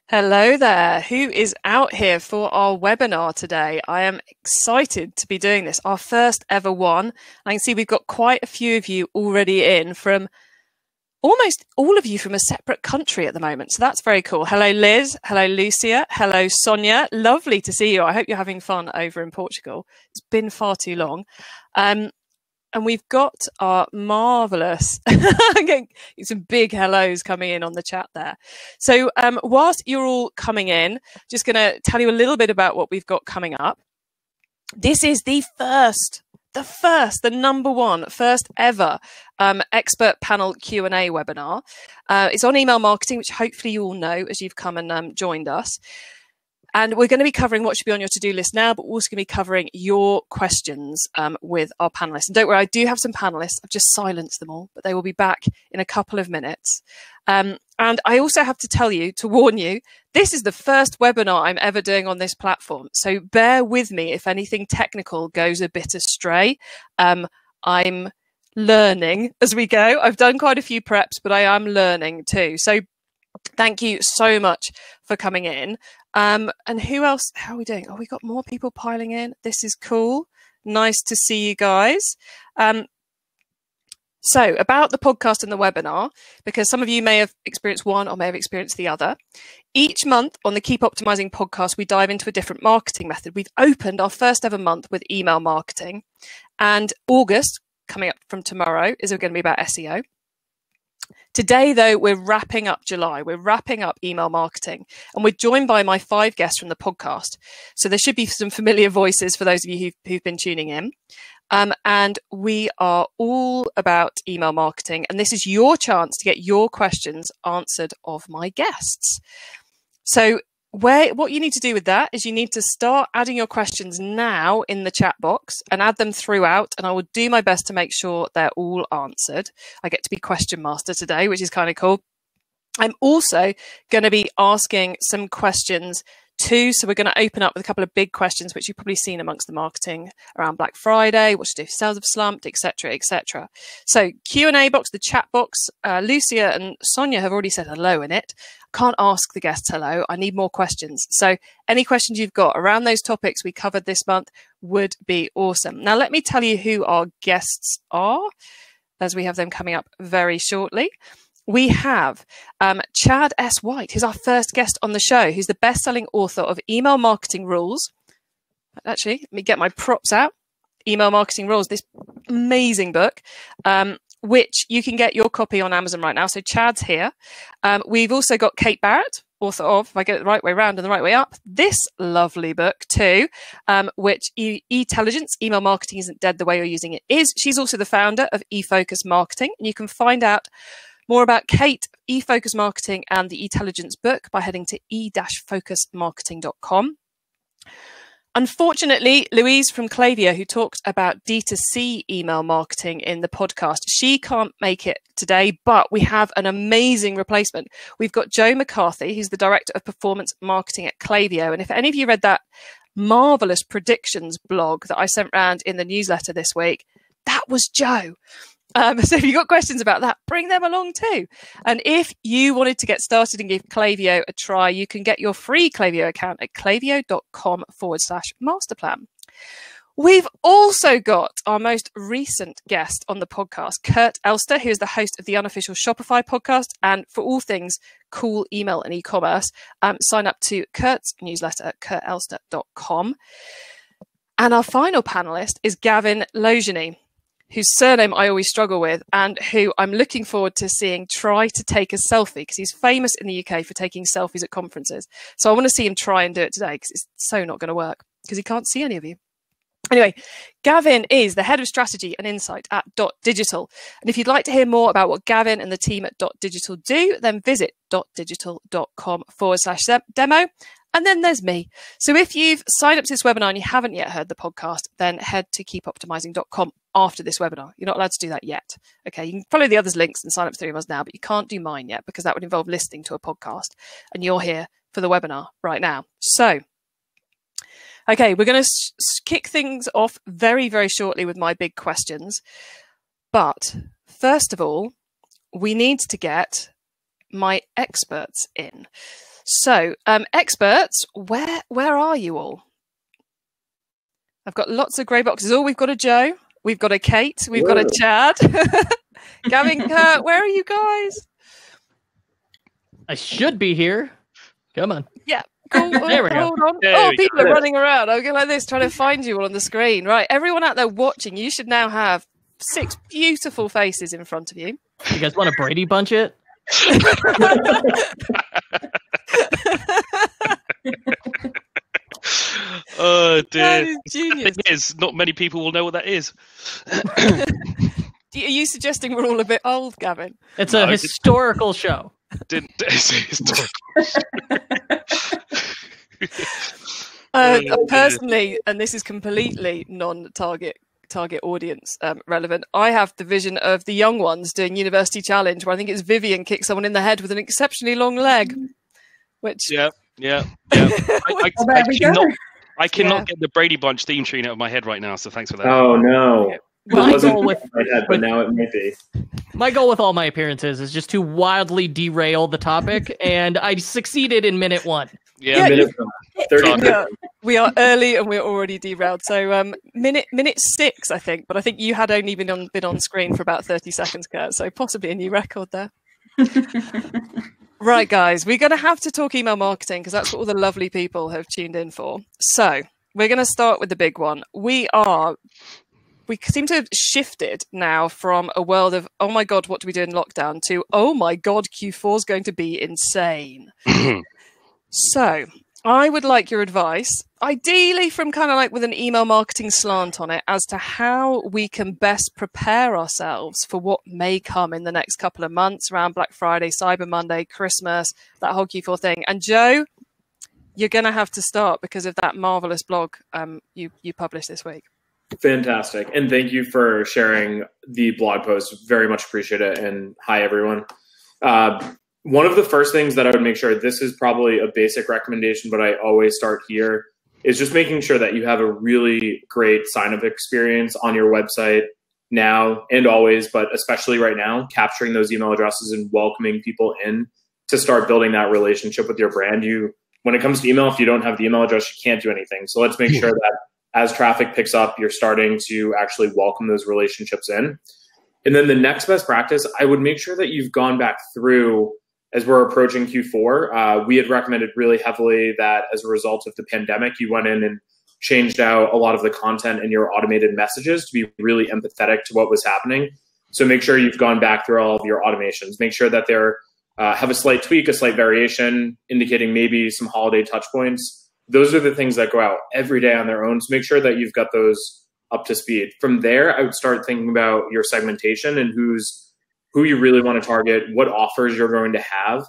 Hello there. Who is out here for our webinar today? I am excited to be doing this, our first ever one. I can see we've got quite a few of you already in from almost all of you from a separate country at the moment. So that's very cool. Hello, Liz. Hello, Lucia. Hello, Sonia. Lovely to see you. I hope you're having fun over in Portugal. It's been far too long. And we've got our marvellous, getting some big hellos coming in on the chat there. So whilst you're all coming in, just going to tell you a little bit about what we've got coming up. This is the number one, first ever expert panel Q&A webinar. It's on email marketing, which hopefully you all know as you've come and joined us. And we're going to be covering what should be on your to-do list now, but we're also going to be covering your questions with our panelists. And don't worry, I do have some panelists. I've just silenced them all, but they will be back in a couple of minutes. And I also have to tell you, to warn you, this is the first webinar I'm ever doing on this platform. So bear with me if anything technical goes a bit astray. I'm learning as we go. I've done quite a few preps, but I am learning too. So thank you so much for coming in. And who else? How are we doing? Oh, we got more people piling in. This is cool. Nice to see you guys. So about the podcast and the webinar, because some of you may have experienced one or may have experienced the other. Each month on the Keep Optimizing podcast, we dive into a different marketing method. We've opened our first ever month with email marketing, and August, coming up from tomorrow, is going to be about SEO. Today, though, we're wrapping up July. We're wrapping up email marketing, and we're joined by my 5 guests from the podcast. So there should be some familiar voices for those of you who've been tuning in. And we are all about email marketing, and this is your chance to get your questions answered of my guests. So what you need to do with that is you need to start adding your questions now in the chat box and add them throughout, and I will do my best to make sure they're all answered. I get to be question master today, which is kind of cool. I'm also going to be asking some questions too, so we're going to open up with a couple of big questions which you've probably seen amongst the marketing around Black Friday, what to do if sales have slumped, etc., etc. So Q&A box, the chat box, Lucia and Sonia have already said hello in it. Can't ask the guests hello. I need more questions. So any questions you've got around those topics we covered this month would be awesome. Now let me tell you who our guests are, as we have them coming up very shortly. We have Chad S. White, who's our first guest on the show, who's the best-selling author of Email Marketing Rules. Actually, let me get my props out. Email Marketing Rules, this amazing book, which you can get your copy on Amazon right now. So Chad's here. We've also got Kate Barrett, author of, if I get it the right way around and the right way up, this lovely book too, which E-Telligence, Email Marketing Isn't Dead the Way You're Using It Is. She's also the founder of eFocus Marketing, and you can find out more about Kate, eFocus Marketing, and the E-Telligence book by heading to e-focusmarketing.com. Unfortunately, Louise from Klaviyo, who talked about D2C email marketing in the podcast, she can't make it today, but we have an amazing replacement. We've got Joe McCarthy, who's the Director of Performance Marketing at Klaviyo. And if any of you read that marvelous predictions blog that I sent around in the newsletter this week, that was Joe. So if you've got questions about that, bring them along too. And if you wanted to get started and give Klaviyo a try, you can get your free Klaviyo account at klaviyo.com/masterplan. We've also got our most recent guest on the podcast, Kurt Elster, who is the host of the Unofficial Shopify podcast. And for all things cool email and e-commerce, sign up to Kurt's newsletter at kurtelster.com. And our final panelist is Gavin Logeny, whose surname I always struggle with, and who I'm looking forward to seeing try to take a selfie, because he's famous in the UK for taking selfies at conferences. So I want to see him try and do it today, because it's so not going to work, because he can't see any of you. Anyway, Gavin is the head of strategy and insight at Dot Digital. And if you'd like to hear more about what Gavin and the team at Dot Digital do, then visit dotdigital.com/demo. And then there's me. So if you've signed up to this webinar and you haven't yet heard the podcast, then head to keepoptimizing.com after this webinar. You're not allowed to do that yet. Okay, you can follow the others' links and sign up for 3 of us now, but you can't do mine yet because that would involve listening to a podcast. And you're here for the webinar right now. So, okay, we're going to kick things off very, very shortly with my big questions. But first of all, we need to get my experts in. So, experts, where are you all? I've got lots of grey boxes. Oh, we've got a Joe, we've got a Kate, we've got a Chad. Gavin, Kurt, where are you guys? I should be here. Come on. Yeah. Cool. There we go. Hold on. People are running around. I'm going like this, trying to find you all on the screen. Right, everyone out there watching, you should now have 6 beautiful faces in front of you. You guys want to Brady Bunch it? Oh dear! That is genius. The thing is, not many people will know what that is. Are you suggesting we're all a bit old, Gavin? It's a historical show. Personally, and this is completely non-target audience relevant, I have the vision of the young ones doing University Challenge, where I think it's Vivian kicks someone in the head with an exceptionally long leg. Which yeah. I cannot get the Brady Bunch theme tune out of my head right now, so thanks for that. Oh no. My goal with my head, but now it may be. My goal with all my appearances is just to wildly derail the topic, and I succeeded in minute 1. Yeah, minute 30. We are early and we're already derailed. So minute 6, I think, but I think you had only been on screen for about 30 seconds, Kurt. So possibly a new record there. Right, guys, we're going to have to talk email marketing because that's what all the lovely people have tuned in for. So we're going to start with the big one. We seem to have shifted now from a world of, oh my God, what do we do in lockdown, to, oh my God, Q4 is going to be insane. So I would like your advice, ideally from kind of like with an email marketing slant on it, as to how we can best prepare ourselves for what may come in the next couple of months around Black Friday, Cyber Monday, Christmas, that whole Q4 thing. And Joe, you're going to have to start because of that marvelous blog you published this week. Fantastic. And thank you for sharing the blog post. Very much appreciate it. And hi, everyone. One of the first things that I would make sure, this is probably a basic recommendation, but I always start here, is just making sure that you have a really great sign-up experience on your website now and always, but especially right now, capturing those email addresses and welcoming people in to start building that relationship with your brand. When it comes to email, if you don't have the email address, you can't do anything. So let's make sure that as traffic picks up, you're starting to actually welcome those relationships in. And then the next best practice, I would make sure that you've gone back through, as we're approaching Q4, we had recommended really heavily that as a result of the pandemic, you went in and changed out a lot of the content in your automated messages to be really empathetic to what was happening. So make sure you've gone back through all of your automations. Make sure that they're have a slight tweak, a slight variation, indicating maybe some holiday touch points. Those are the things that go out every day on their own. So make sure that you've got those up to speed. From there, I would start thinking about your segmentation and who you really want to target, what offers you're going to have.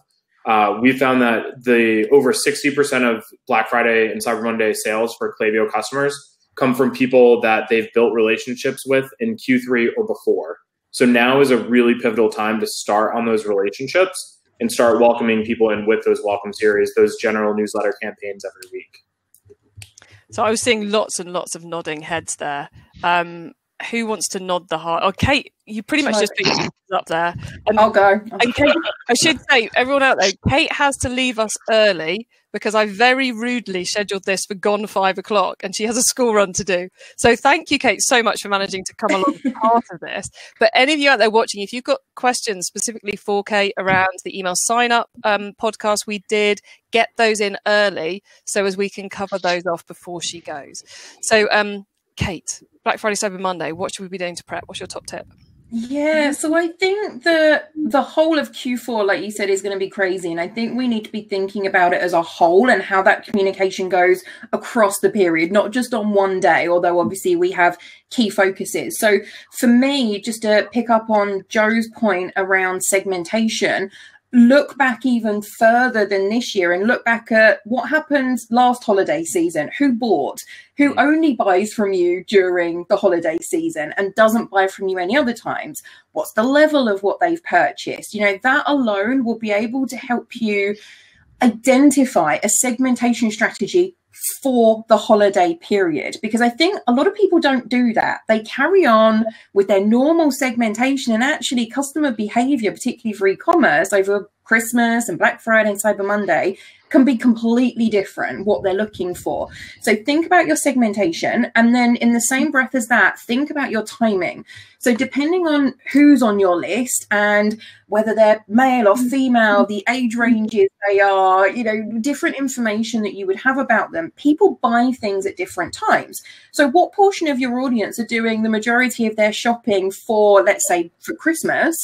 We found that the over 60% of Black Friday and Cyber Monday sales for Klaviyo customers come from people that they've built relationships with in Q3 or before. So now is a really pivotal time to start on those relationships and start welcoming people in with those welcome series, those general newsletter campaigns every week. So I was seeing lots and lots of nodding heads there. Who wants to nod the heart? Oh, Kate, you pretty much just put your hands up there. I'll go. And Kate, I should say, everyone out there, Kate has to leave us early because I very rudely scheduled this for gone 5 o'clock and she has a school run to do. So thank you, Kate, so much for managing to come along as part of this. But any of you out there watching, if you've got questions specifically for Kate around the email sign up podcast we did, get those in early so as we can cover those off before she goes. So Kate, Black Friday, Cyber Monday, what should we be doing to prep? What's your top tip? Yeah, so I think the whole of Q4, like you said, is going to be crazy. And I think we need to be thinking about it as a whole and how that communication goes across the period, not just on one day, although obviously we have key focuses. So for me, just to pick up on Joe's point around segmentation, look back even further than this year and look back at what happened last holiday season. Who bought? Who only buys from you during the holiday season and doesn't buy from you any other times? What's the level of what they've purchased? You know, that alone will be able to help you identify a segmentation strategy for the holiday period, because I think a lot of people don't do that. They carry on with their normal segmentation, and actually customer behavior, particularly for e-commerce over Christmas and Black Friday and Cyber Monday can be completely different, what they're looking for. So think about your segmentation, and then in the same breath as that, think about your timing. So depending on who's on your list and whether they're male or female, the age ranges they are, you know, different information that you would have about them, people buy things at different times. So what portion of your audience are doing the majority of their shopping for, let's say, for Christmas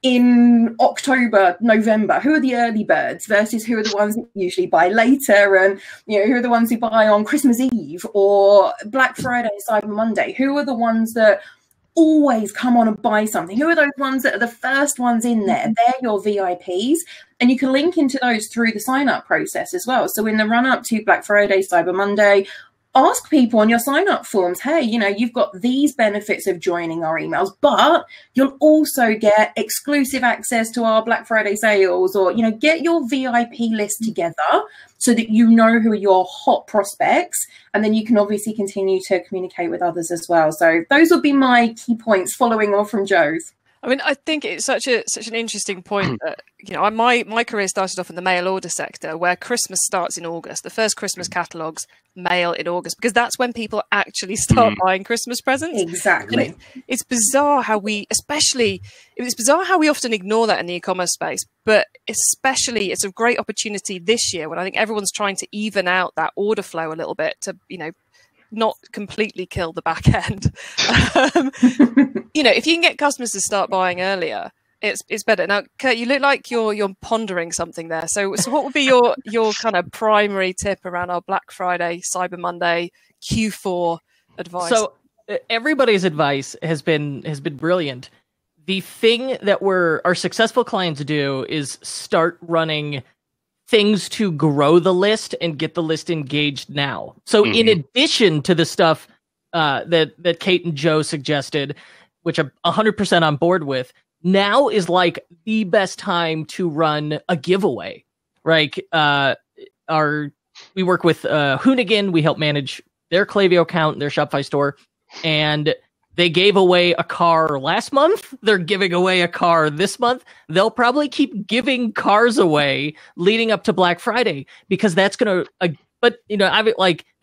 in October, November? Who are the early birds versus who are the ones that usually buy later? And, you know, who are the ones who buy on Christmas Eve or Black Friday, Cyber Monday? Who are the ones that always come on and buy something? Who are those ones that are the first ones in there? They're your VIPs. And you can link into those through the sign-up process as well. So in the run-up to Black Friday, Cyber Monday, ask people on your sign-up forms, hey, you know, you've got these benefits of joining our emails, but you'll also get exclusive access to our Black Friday sales, or, you know, get your VIP list together so that you know who are your hot prospects, and then you can obviously continue to communicate with others as well. So those will be my key points following on from Joe's. I mean, I think it's such an interesting point that, you know, my career started off in the mail order sector, where Christmas starts in August. The first Christmas catalogues mail in August, because that's when people actually start buying Christmas presents. Exactly. It's bizarre how it's bizarre how we often ignore that in the e-commerce space, but especially it's a great opportunity this year when I think everyone's trying to even out that order flow a little bit to, you know, not completely kill the back end. You know, if you can get customers to start buying earlier, it's better. Now, Kurt, you look like you're pondering something there. So what would be your kind of primary tip around our Black Friday, Cyber Monday, Q4 advice? So everybody's advice has been brilliant. The thing that our successful clients do is start running things to grow the list and get the list engaged now. So in addition to the stuff that Kate and Joe suggested, which I'm 100% on board with, now is like the best time to run a giveaway. Like we work with Hoonigan. We help manage their Klaviyo account, their Shopify store, and they gave away a car last month. They're giving away a car this month. They'll probably keep giving cars away leading up to Black Friday, because that's going to, but you know,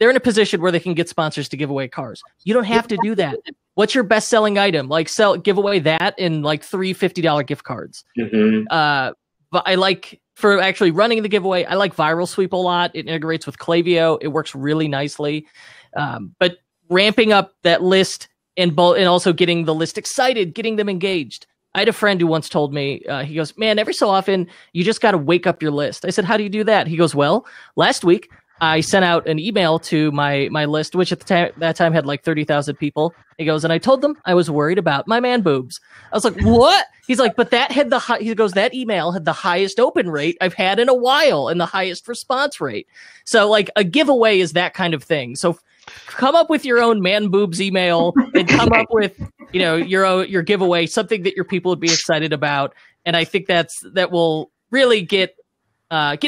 they're in a position where they can get sponsors to give away cars. You don't have to do that. What's your best selling item? Like give away that in like 3 $50 gift cards. But I like, for actually running the giveaway, I like Viral Sweep a lot. It integrates with Klaviyo. It works really nicely. But ramping up that list, and also getting the list excited, getting them engaged. I had a friend who once told me, he goes, man, every so often, you just got to wake up your list. I said, how do you do that? He goes, well, last week, I sent out an email to my list, which at that time had like 30,000 people. He goes, and I told them I was worried about my man boobs. I was like, what? He's like, but that had he goes, that email had the highest open rate I've had in a while and the highest response rate. So like a giveaway is that kind of thing. So come up with your own man boobs email and come up with, you know, your giveaway, something that your people would be excited about. And I think that will really get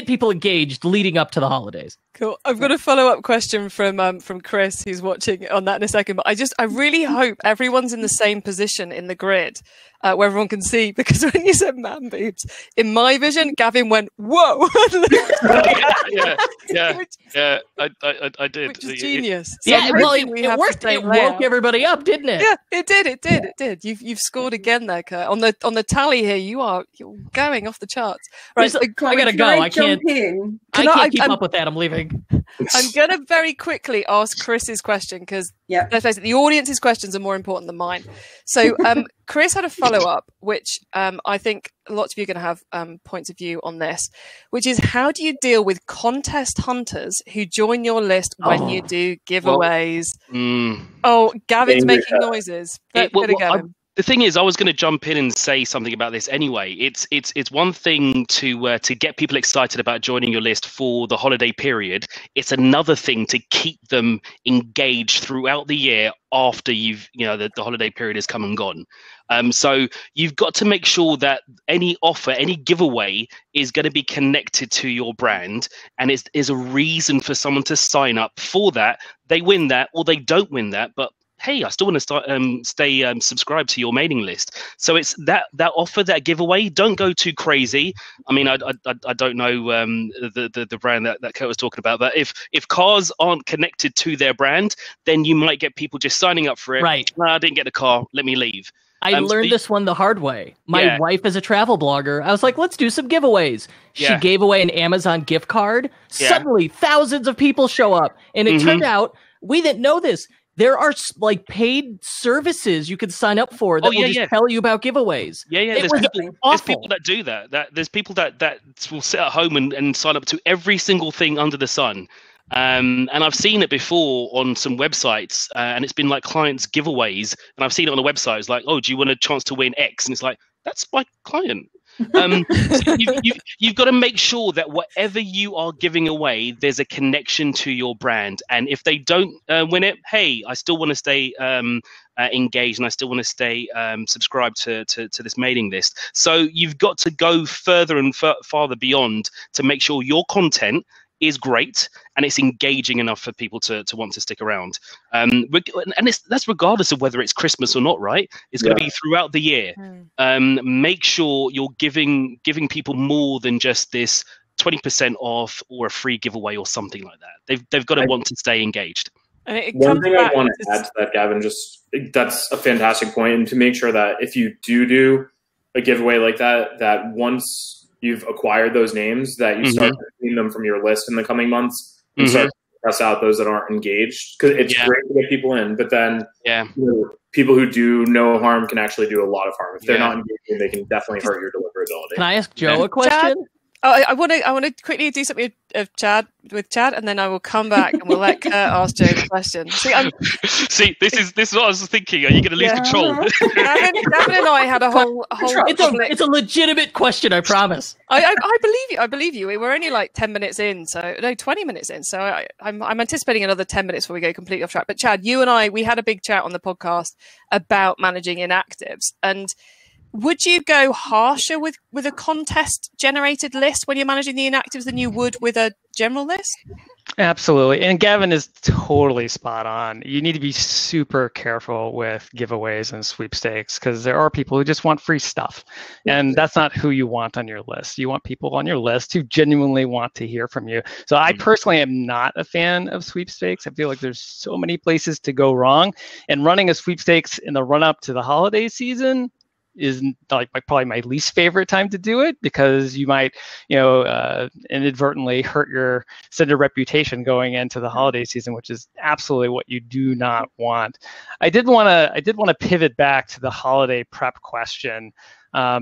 people engaged leading up to the holidays. Cool. I've got a follow-up question from Chris, who's watching on that in a second. But I really hope everyone's in the same position in the grid where everyone can see, because when you said man boobs, in my vision, Gavin went, "Whoa!" yeah. I did. Which is genius. So yeah, well, it worked. It woke everybody up, didn't it? Yeah, it did. You've scored again there, Kurt. On the tally here, you're going off the charts. Right, I gotta go. I can't keep up with that. I'm leaving. I'm going to very quickly ask Chris's question, because let's face it, the audience's questions are more important than mine. So Chris had a follow-up, which I think lots of you are going to have points of view on this, which is, how do you deal with contest hunters who join your list when you do giveaways? Oh, Gavin's making noises. The thing is, I was going to jump in and say something about this anyway. It's one thing to get people excited about joining your list for the holiday period. It's another thing to keep them engaged throughout the year after the holiday period has come and gone. So you've got to make sure that any offer, any giveaway is going to be connected to your brand, and is a reason for someone to sign up for that. They win that or they don't win that, but hey, I still want to stay subscribed to your mailing list. So it's that offer, that giveaway. Don't go too crazy. I mean, I don't know the brand that Kurt was talking about, but if cars aren't connected to their brand, then you might get people just signing up for it. Right. I didn't get the car. Let me leave. I learned this one the hard way. My wife is a travel blogger. I was like, let's do some giveaways. She gave away an Amazon gift card. Suddenly, thousands of people show up. And it turned out, we didn't know this. There are like paid services you can sign up for that will just tell you about giveaways. Yeah. There's people that do that. There's people that will sit at home and sign up to every single thing under the sun. And I've seen it before on some websites, and it's been like clients' giveaways. And I've seen it on a website. It's like, oh, do you want a chance to win X? And it's like, that's my client. So you've got to make sure that whatever you are giving away, there's a connection to your brand. And if they don't win it, hey, I still want to stay engaged, and I still want to stay subscribed to this mailing list. So you've got to go further and farther beyond to make sure your content is great and it's engaging enough for people to want to stick around. And that's regardless of whether it's Christmas or not, right? It's going to be throughout the year. Make sure you're giving people more than just this 20% off or a free giveaway or something like that. They've got to want to stay engaged. And one thing I want to add to that, Gavin, that's a fantastic point. And to make sure that if you do a giveaway like that once you've acquired those names, that you start cleaning them from your list in the coming months and start to press out those that aren't engaged, because it's great to get people in, but then people who do no harm can actually do a lot of harm. If they're not engaging, they can definitely hurt your deliverability. Can I ask Joe a question? Chad? I want to quickly do something with Chad, and then I will come back and we'll let Kurt ask Joe the question. See, this is what I was thinking. Are you going to lose control? Gavin and I had a whole. It's a legitimate question, I promise. I believe you. I believe you. We were only like 10 minutes in, 20 minutes in. So I'm anticipating another 10 minutes before we go completely off track. But Chad, you and we had a big chat on the podcast about managing inactives, and would you go harsher with a contest generated list when you're managing the inactives than you would with a general list? Absolutely. And Gavin is totally spot on. You need to be super careful with giveaways and sweepstakes, because there are people who just want free stuff. And that's not who you want on your list. You want people on your list who genuinely want to hear from you. So I personally am not a fan of sweepstakes. I feel like there's so many places to go wrong. And running a sweepstakes in the run up to the holiday season is like probably my least favorite time to do it, because you might, inadvertently hurt your sender reputation going into the holiday season, which is absolutely what you do not want. I did want to pivot back to the holiday prep question,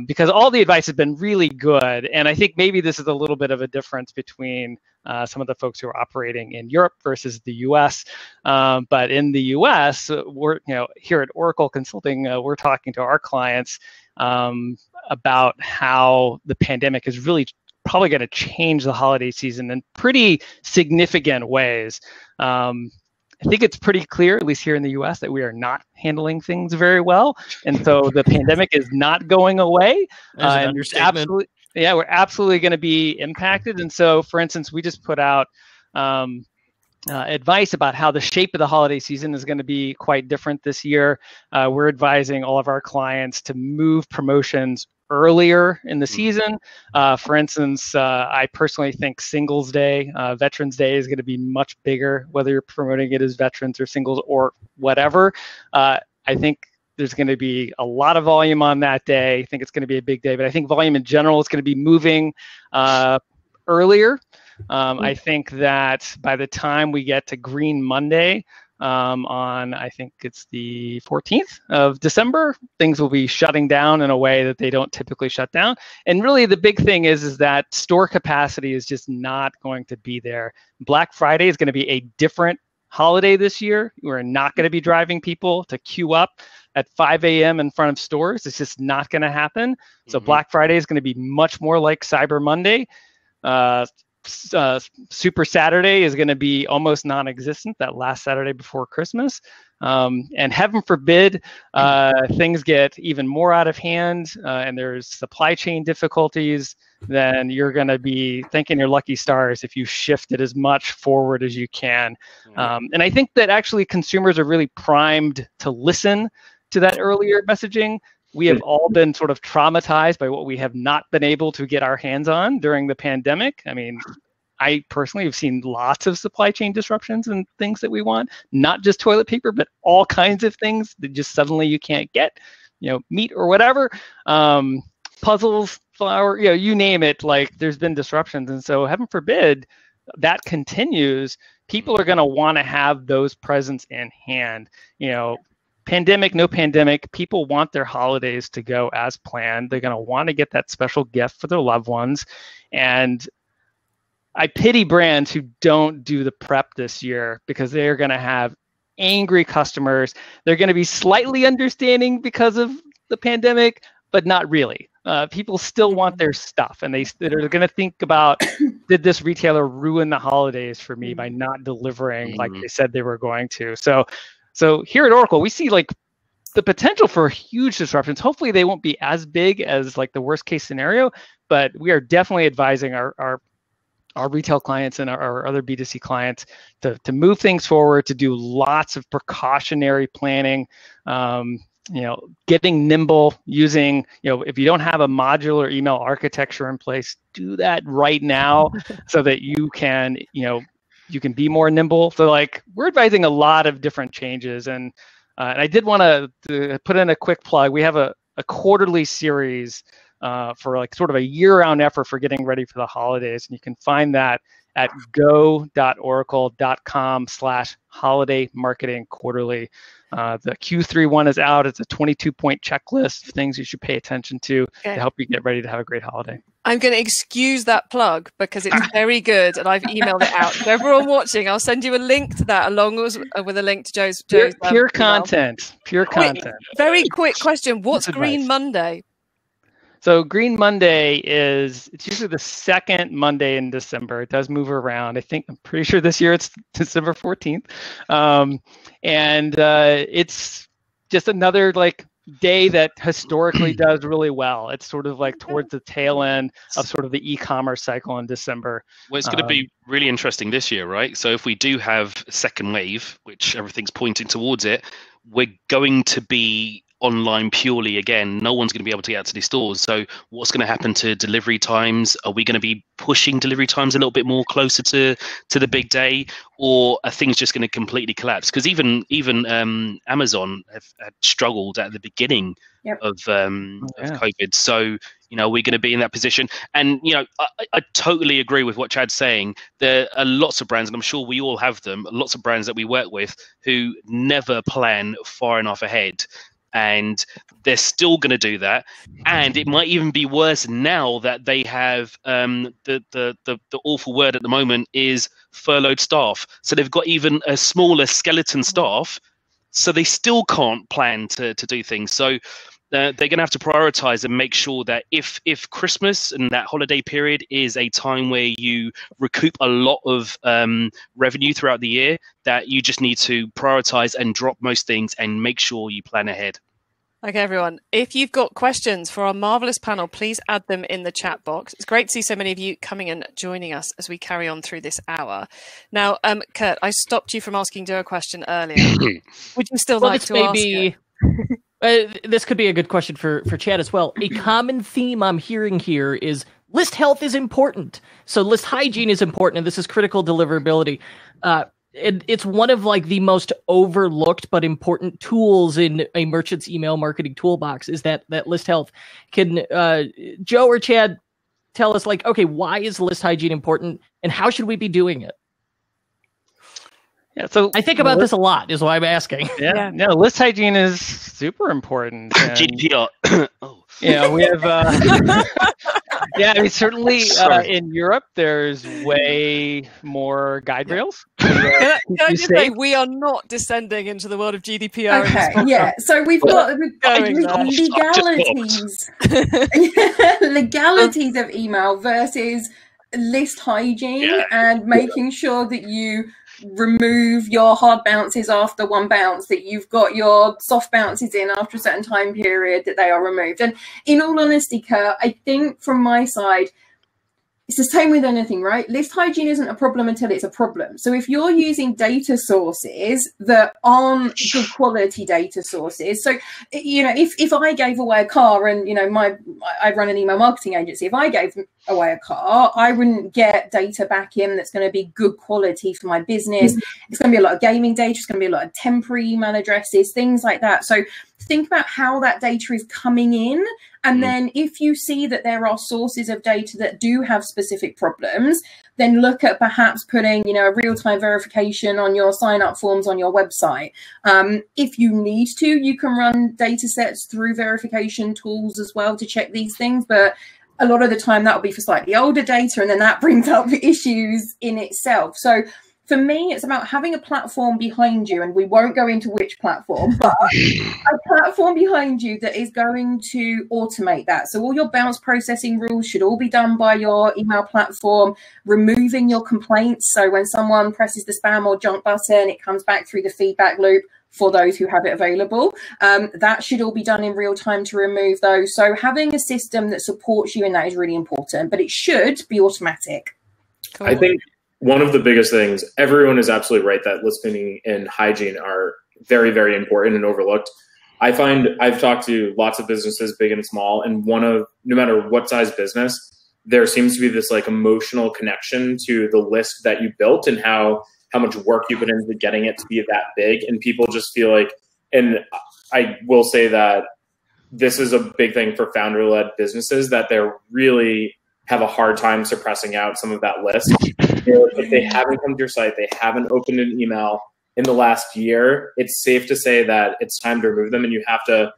because all the advice has been really good, and I think maybe this is a little bit of a difference between some of the folks who are operating in Europe versus the U.S. But in the U.S., we're here at Oracle Consulting, we're talking to our clients about how the pandemic is really probably going to change the holiday season in pretty significant ways. I think it's pretty clear, at least here in the U.S., that we are not handling things very well, and so the pandemic is not going away. Absolutely. Yeah, we're absolutely going to be impacted. And so, for instance, we just put out advice about how the shape of the holiday season is going to be quite different this year. We're advising all of our clients to move promotions earlier in the season. For instance, I personally think Singles Day, Veterans Day is going to be much bigger, whether you're promoting it as veterans or singles or whatever. I think there's going to be a lot of volume on that day. I think it's going to be a big day, but I think volume in general is going to be moving earlier. I think that by the time we get to Green Monday on, I think it's the 14th of December, things will be shutting down in a way that they don't typically shut down. And really the big thing is that store capacity is just not going to be there. Black Friday is going to be a different holiday this year. We're not going to be driving people to queue up at 5 a.m. in front of stores. It's just not going to happen. So Black Friday is going to be much more like Cyber Monday. Super Saturday is going to be almost non-existent, that last Saturday before Christmas. And heaven forbid things get even more out of hand and there's supply chain difficulties, then you're going to be thanking your lucky stars if you shift it as much forward as you can. And I think that actually consumers are really primed to listen to that earlier messaging. We have all been sort of traumatized by what we have not been able to get our hands on during the pandemic. I mean, I personally have seen lots of supply chain disruptions and things that we want, not just toilet paper, but all kinds of things that just suddenly you can't get, meat or whatever, puzzles, flour, you name it, like there's been disruptions. And so heaven forbid that continues, people are going to want to have those presents in hand. Pandemic, no pandemic, people want their holidays to go as planned. They're going to want to get that special gift for their loved ones. And I pity brands who don't do the prep this year because they're going to have angry customers. They're going to be slightly understanding because of the pandemic, but not really. People still want their stuff, and they're going to think about, did this retailer ruin the holidays for me by not delivering like they said they were going to? So here at Oracle, we see like the potential for huge disruptions. Hopefully they won't be as big as like the worst case scenario, but we are definitely advising our retail clients and our other B2C clients to move things forward, to do lots of precautionary planning, getting nimble, using, if you don't have a modular email architecture in place, do that right now so that you can be more nimble. So like we're advising a lot of different changes. And I did want to put in a quick plug. We have a quarterly series for like sort of a year-round effort for getting ready for the holidays. And you can find that at go.oracle.com/holiday marketing quarterly. The Q3 one is out. It's a 22-point checklist of things you should pay attention to help you get ready to have a great holiday. I'm going to excuse that plug because it's very good and I've emailed it out. So everyone watching, I'll send you a link to that along with a link to Joe's pure content. Very quick question. What's Green Monday? So Green Monday it's usually the second Monday in December. It does move around. I'm pretty sure this year it's December 14th. And it's just another like day that historically does really well. It's sort of like towards the tail end of sort of the e-commerce cycle in December. Well, it's going to be really interesting this year, right? So if we do have a second wave, which everything's pointing towards it, we're going to be online purely again. No one's going to be able to get out to these stores. So what's going to happen to delivery times? Are we going to be pushing delivery times a little bit more closer to the big day, or are things just going to completely collapse? Because even Amazon have struggled at the beginning of COVID. So we're going to be in that position. And I totally agree with what Chad's saying. There are lots of brands, and I'm sure we all have them, lots of brands that we work with who never plan far enough ahead. And they're still going to do that, and it might even be worse now that they have the awful word at the moment is furloughed staff. So they've got even a smaller skeleton staff, so they still can't plan to do things. So they're going to have to prioritize and make sure that if Christmas and that holiday period is a time where you recoup a lot of revenue throughout the year, that you just need to prioritize and drop most things and make sure you plan ahead. Okay, everyone, if you've got questions for our marvelous panel, please add them in the chat box. It's great to see so many of you coming and joining us as we carry on through this hour. Now, Kurt, I stopped you from asking Joe a question earlier. Would you still like to ask it? This could be a good question for Chad as well. A common theme I'm hearing here is list health is important. So list hygiene is important, and this is critical deliverability. It's one of like the most overlooked but important tools in a merchant's email marketing toolbox is that list health. Can Joe or Chad tell us like, okay, why is list hygiene important and how should we be doing it? Yeah, so I think about this a lot is why I'm asking. Yeah. No, list hygiene is super important. GDPR. We have certainly in Europe there's way more guide rails. Can I just say we are not descending into the world of GDPR. Okay, so we've got legalities of email versus list hygiene and making sure that you remove your hard bounces after one bounce, that you've got your soft bounces in after a certain time period, that they are removed. And in all honesty, Kurt, I think from my side, it's the same with anything, right? List hygiene isn't a problem until it's a problem. So if you're using data sources that aren't good quality data sources, so, you know, if I gave away a car and, you know, I run an email marketing agency, if I gave away a car, I wouldn't get data back in that's going to be good quality for my business. It's going to be a lot of gaming data. It's going to be a lot of temporary email addresses, things like that. So think about how that data is coming in. And then if you see that there are sources of data that do have specific problems, then look at perhaps putting, you know, a real-time verification on your sign-up forms on your website. If you need to, you can run data sets through verification tools as well to check these things. But a lot of the time that will be for slightly older data, and then that brings up issues in itself. So for me, it's about having a platform behind you, and we won't go into which platform, but a platform behind you that is going to automate that. So all your bounce processing rules should all be done by your email platform, removing your complaints. So when someone presses the spam or junk button, it comes back through the feedback loop for those who have it available. That should all be done in real time to remove those. So having a system that supports you in that is really important, but it should be automatic. Cool. I think one of the biggest things, everyone is absolutely right that list cleaning and hygiene are very, very important and overlooked. I find I've talked to lots of businesses, big and small, and no matter what size business, there seems to be this like emotional connection to the list that you built and how much work you put into getting it to be that big. And people just feel like, and I will say that this is a big thing for founder-led businesses, that they're really have a hard time suppressing out some of that list. If they haven't come to your site, they haven't opened an email in the last year, it's safe to say that it's time to remove them, and you have to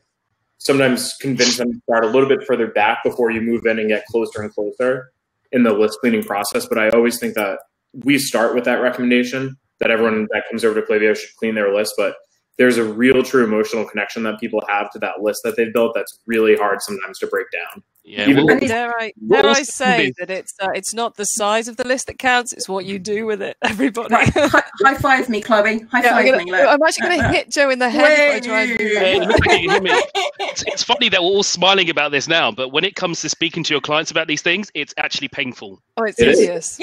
sometimes convince them to start a little bit further back before you move in and get closer and closer in the list cleaning process. But I always think that we start with that recommendation that everyone that comes over to Klaviyo should clean their list, but there's a real true emotional connection that people have to that list that they've built that's really hard sometimes to break down. Yeah, and dare I say that it's not the size of the list that counts, it's what you do with it, everybody. Right. High five me, Chloe. High five me. Look. I'm actually going to hit Joe in the head if I try and do that. It's funny that we're all smiling about this now, but when it comes to speaking to your clients about these things, it's actually painful. Oh, it's hideous.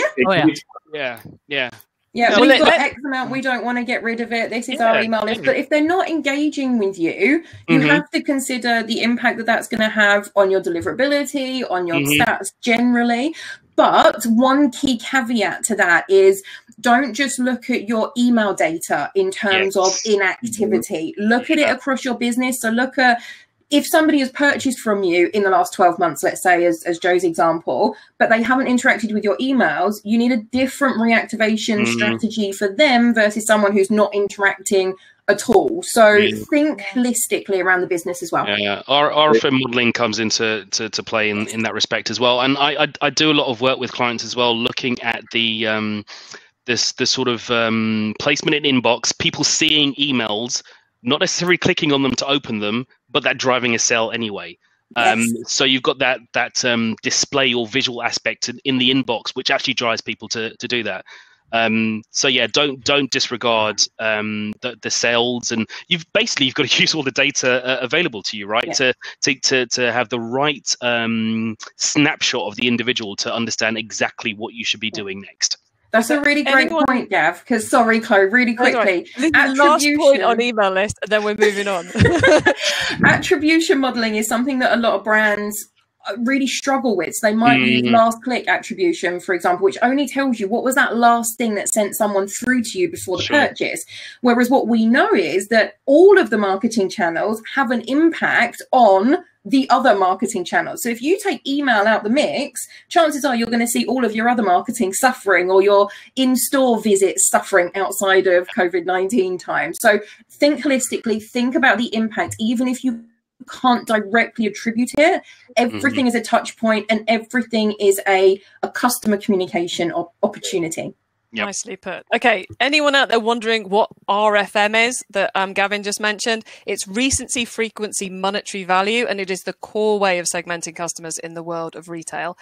Yeah. Yeah, we've got X amount, we don't want to get rid of it. This is our email list. But if they're not engaging with you, you have to consider the impact that that's going to have on your deliverability, on your stats generally. But one key caveat to that is don't just look at your email data in terms of inactivity. Look at it across your business. So look at if somebody has purchased from you in the last 12 months, let's say, as Joe's example, but they haven't interacted with your emails, you need a different reactivation strategy for them versus someone who's not interacting at all. So think holistically around the business as well. Yeah. RFM modeling comes into play in that respect as well. And I do a lot of work with clients as well, looking at the sort of placement in inbox, people seeing emails, not necessarily clicking on them to open them, but that driving a sale anyway. So you've got that display or visual aspect in the inbox, which actually drives people to do that. So yeah, don't disregard the sales, and you've got to use all the data available to you, right? To have the right snapshot of the individual to understand exactly what you should be doing next. That's a really great point, Gav, because sorry, Chloe, really quickly. This is the last point on email list, and then we're moving on. Attribution modeling is something that a lot of brands really struggle with. So they might use last click attribution, for example, which only tells you what was that last thing that sent someone through to you before the purchase. Whereas what we know is that all of the marketing channels have an impact on the other marketing channels. So if you take email out the mix, chances are you're going to see all of your other marketing suffering, or your in-store visits suffering outside of COVID-19 time. So think holistically, think about the impact, even if you can't directly attribute it. Everything is a touch point, and everything is a customer communication opportunity. Yep. Nicely put. Okay, anyone out there wondering what RFM is that Gavin just mentioned? It's recency, frequency, monetary value, and it is the core way of segmenting customers in the world of retail.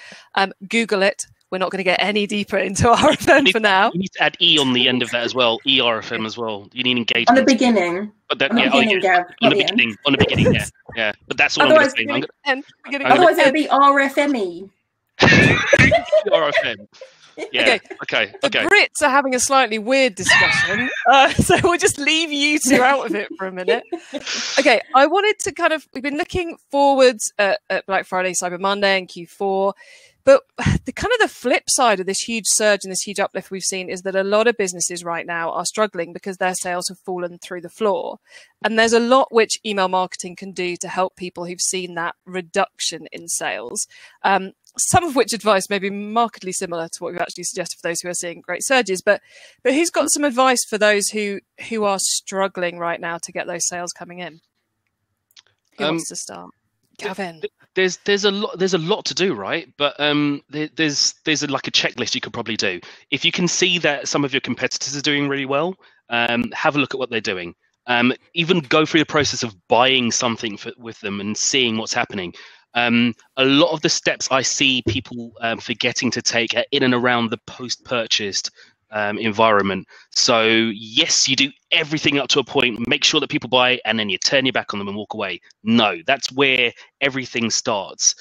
Google it. We're not going to get any deeper into RFM for now. You need to add E on the end of that as well. ERFM as well. You need engagement. On the beginning. But that, On the beginning, Gav. On the beginning. On the beginning, yeah. Yeah. But that's all Otherwise, I'm going to say. Otherwise, it'd be RFME. RFM. Yeah. Okay. The Brits are having a slightly weird discussion, so we'll just leave you two out of it for a minute. Okay, I wanted to we've been looking forwards at Black Friday, Cyber Monday, and Q4, but the flip side of this huge surge and this huge uplift we've seen is that a lot of businesses right now are struggling because their sales have fallen through the floor, and there's a lot which email marketing can do to help people who've seen that reduction in sales. Some of which advice may be markedly similar to what we've actually suggested for those who are seeing great surges. But who's got some advice for those who are struggling right now to get those sales coming in? Who wants to start? Gavin. There's a lot to do, right? But there's like a checklist you could probably do. If you can see that some of your competitors are doing really well, have a look at what they're doing. Even go through the process of buying something with them and seeing what's happening. A lot of the steps I see people forgetting to take are in and around the post-purchased environment. So yes, you do everything up to a point, make sure that people buy, and then you turn your back on them and walk away. No, that's where everything starts.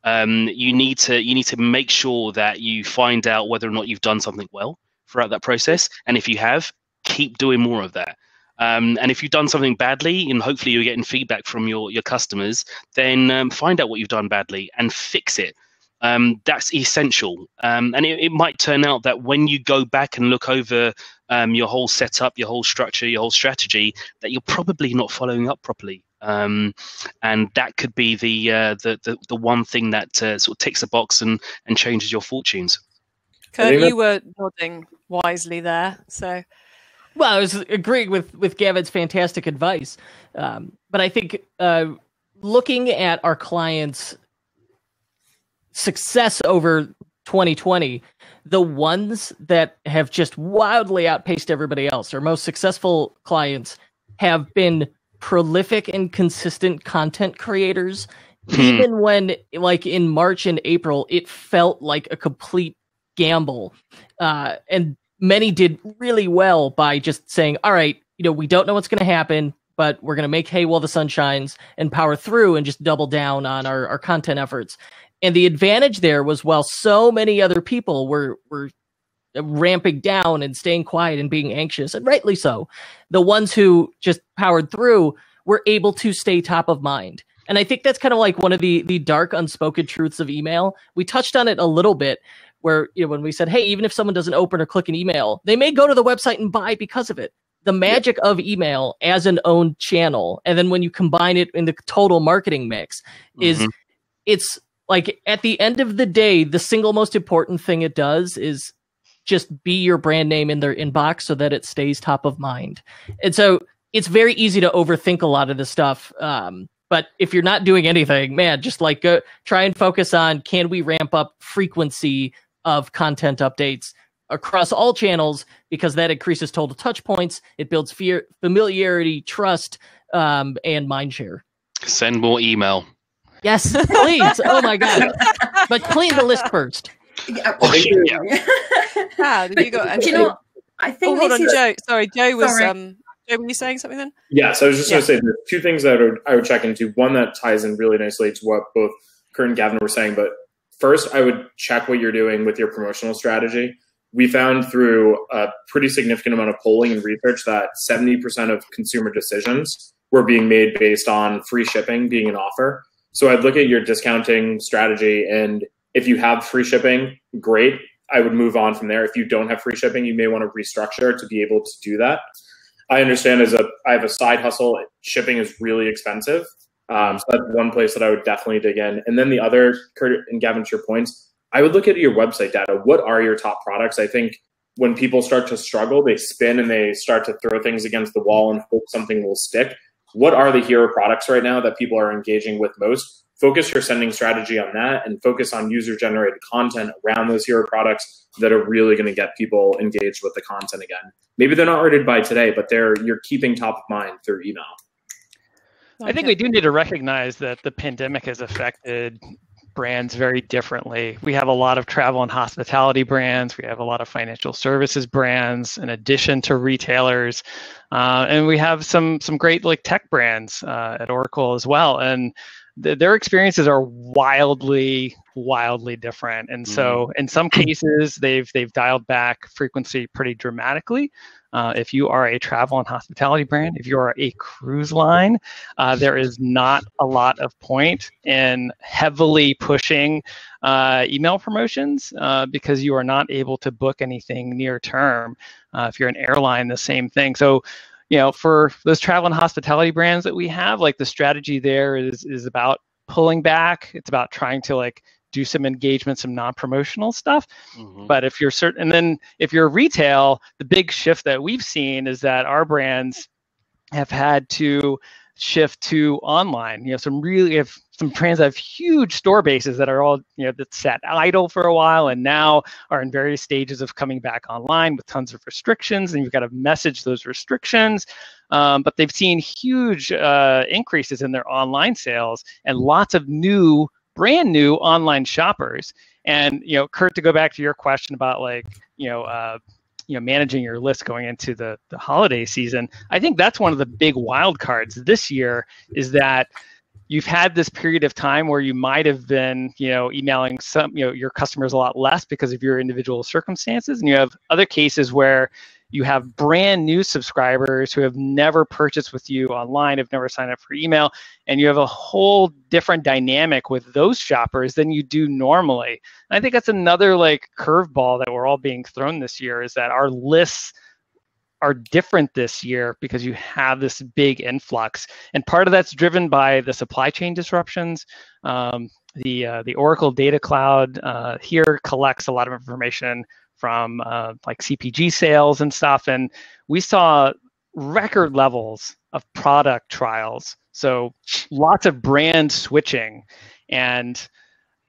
You need to make sure that you find out whether or not you've done something well throughout that process, and if you have, keep doing more of that. And if you've done something badly, and hopefully you're getting feedback from your customers, then find out what you've done badly and fix it. That's essential. And it might turn out that when you go back and look over your whole setup, your whole structure, your whole strategy, that you're probably not following up properly. And that could be the one thing that sort of ticks a box and changes your fortunes. Kurt, you were nodding wisely there, so... Well, I was agreeing with Gavin's fantastic advice. But I think looking at our clients' success over 2020, the ones that have just wildly outpaced everybody else, our most successful clients, have been prolific and consistent content creators. Even when, like in March and April, it felt like a complete gamble. And many did really well by just saying, all right, we don't know what's going to happen, but we're going to make hay while the sun shines and power through and just double down on our content efforts. And the advantage there was, while so many other people were ramping down and staying quiet and being anxious, and rightly so, the ones who just powered through were able to stay top of mind. And I think that's kind of like one of the dark unspoken truths of email. We touched on it a little bit, where when we said, hey, even if someone doesn't open or click an email, they may go to the website and buy because of it. The magic of email as an owned channel, and then when you combine it in the total marketing mix, is it's like, at the end of the day, the single most important thing it does is just be your brand name in their inbox so that it stays top of mind. And so it's very easy to overthink a lot of this stuff. But if you're not doing anything, man, just go try and focus on, can we ramp up frequency of content updates across all channels, because that increases total touch points. It builds familiarity, trust, and mind share. Send more email. Yes, please. Oh my God. But clean the list first. Yeah. Did you got anything? I think hold on, Joe. Sorry, Joe was Joe, were you saying something then? Yeah, so I was just going to say there's two things that I would check into. One that ties in really nicely to what both Kurt and Gavin were saying, but first, I would check what you're doing with your promotional strategy. We found through a pretty significant amount of polling and research that 70% of consumer decisions were being made based on free shipping being an offer. So I'd look at your discounting strategy, and if you have free shipping, great. I would move on from there. If you don't have free shipping, you may want to restructure to be able to do that. I understand I have a side hustle. Shipping is really expensive. So that's one place that I would definitely dig in. And then the other, Kurt and Gavin, to your points, I would look at your website data. What are your top products? I think when people start to struggle, they spin and they start to throw things against the wall and hope something will stick. What are the hero products right now that people are engaging with most? Focus your sending strategy on that, and focus on user-generated content around those hero products that are really going to get people engaged with the content again. Maybe they're not ready to buy today, but you're keeping top of mind through email. I think we do need to recognize that the pandemic has affected brands very differently. We have a lot of travel and hospitality brands. We have a lot of financial services brands in addition to retailers. And we have some great like tech brands at Oracle as well. And their experiences are wildly different. And so in some cases, they've dialed back frequency pretty dramatically. If you are a travel and hospitality brand, if you are a cruise line, there is not a lot of point in heavily pushing email promotions because you are not able to book anything near term. If you're an airline, the same thing. So, for those travel and hospitality brands that we have, like the strategy there is about pulling back. It's about trying to like do some engagement, some non-promotional stuff. But if you're if you're retail, the big shift that we've seen is that our brands have had to shift to online. Some brands have huge store bases that are all, that sat idle for a while and now are in various stages of coming back online with tons of restrictions, and you've got to message those restrictions. But they've seen huge increases in their online sales and lots of brand new online shoppers. And, Kurt, to go back to your question about like, managing your list going into the holiday season, I think that's one of the big wild cards this year is that you've had this period of time where you might have been, emailing your customers a lot less because of your individual circumstances. And you have other cases where you have brand new subscribers who have never purchased with you online, have never signed up for email, and you have a whole different dynamic with those shoppers than you do normally. And I think that's another like curveball that we're all being thrown this year, is that our lists are different this year because you have this big influx. And part of that's driven by the supply chain disruptions. The Oracle Data Cloud here collects a lot of information from like CPG sales and stuff. And we saw record levels of product trials. So lots of brand switching. And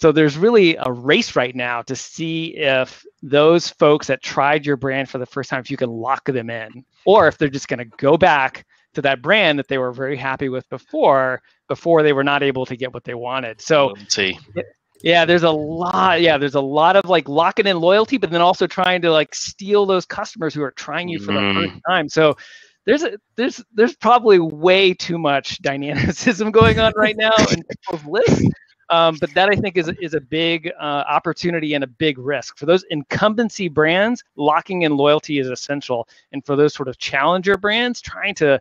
so there's really a race right now to see if those folks that tried your brand for the first time, if you can lock them in, or if they're just going to go back to that brand that they were very happy with before they were not able to get what they wanted. So there's a lot of like locking in loyalty, but then also trying to like steal those customers who are trying you for the first time. So there's probably way too much dynamicism going on right now in people's lists. But that I think is a big opportunity and a big risk. For those incumbency brands, locking in loyalty is essential. And for those sort of challenger brands, trying to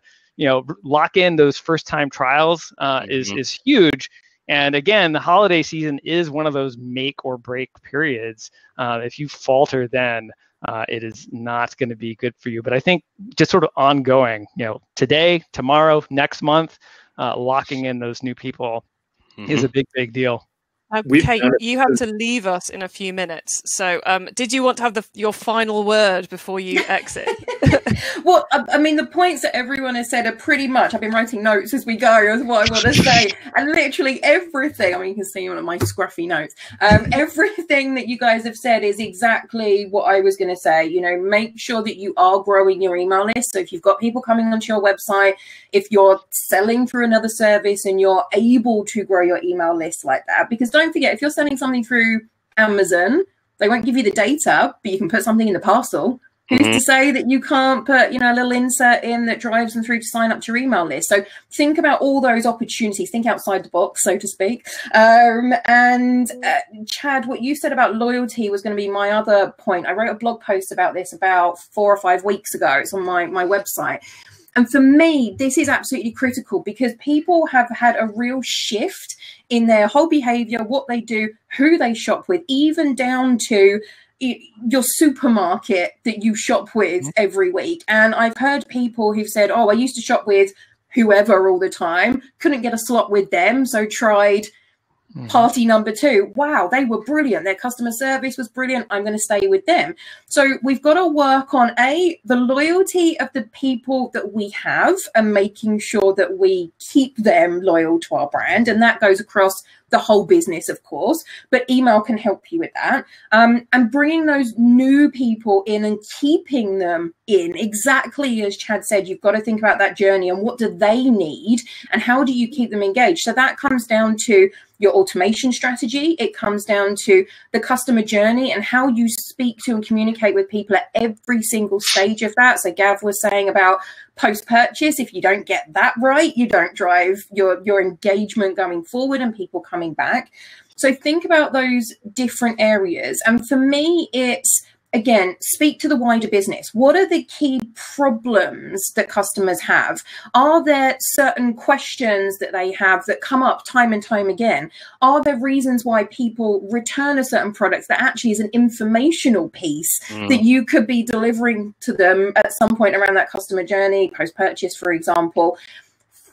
lock in those first time trials is huge. And again, the holiday season is one of those make or break periods. If you falter then, it is not going to be good for you. But I think just sort of ongoing, today, tomorrow, next month, locking in those new people is a big deal. Okay, you have to leave us in a few minutes. So did you want to have your final word before you exit? Well, I mean, the points that everyone has said are pretty much, I've been writing notes as we go, is what I want to say. And literally everything, I mean, you can see one of my scruffy notes. Everything that you guys have said is exactly what I was going to say. Make sure that you are growing your email list. So if you've got people coming onto your website, if you're selling through another service and you're able to grow your email list like that, because don't forget, if you're selling something through Amazon, they won't give you the data, but you can put something in the parcel. Who's to say that you can't put, a little insert in that drives them through to sign up to your email list? So think about all those opportunities. Think outside the box, so to speak. And Chad, what you said about loyalty was going to be my other point. I wrote a blog post about this about 4 or 5 weeks ago. It's on my website. And for me, this is absolutely critical because people have had a real shift in their whole behavior, what they do, who they shop with, even down to your supermarket that you shop with every week. And I've heard people who've said, I used to shop with whoever all the time, couldn't get a slot with them, so tried party number 2. Wow, they were brilliant. Their customer service was brilliant. I'm going to stay with them. So we've got to work on the loyalty of the people that we have and making sure that we keep them loyal to our brand. And that goes across the whole business, of course, but email can help you with that. And bringing those new people in and keeping them in, exactly as Chad said, you've got to think about that journey and what do they need and how do you keep them engaged? So that comes down to your automation strategy. It comes down to the customer journey and how you speak to and communicate with people at every single stage of that. So Gav was saying about post-purchase. If you don't get that right, you don't drive your engagement going forward and people coming back. So think about those different areas. And for me, it's, again, speak to the wider business. What are the key problems that customers have? Are there certain questions that they have that come up time and time again? Are there reasons why people return a certain product that actually is an informational piece that you could be delivering to them at some point around that customer journey, post-purchase, for example?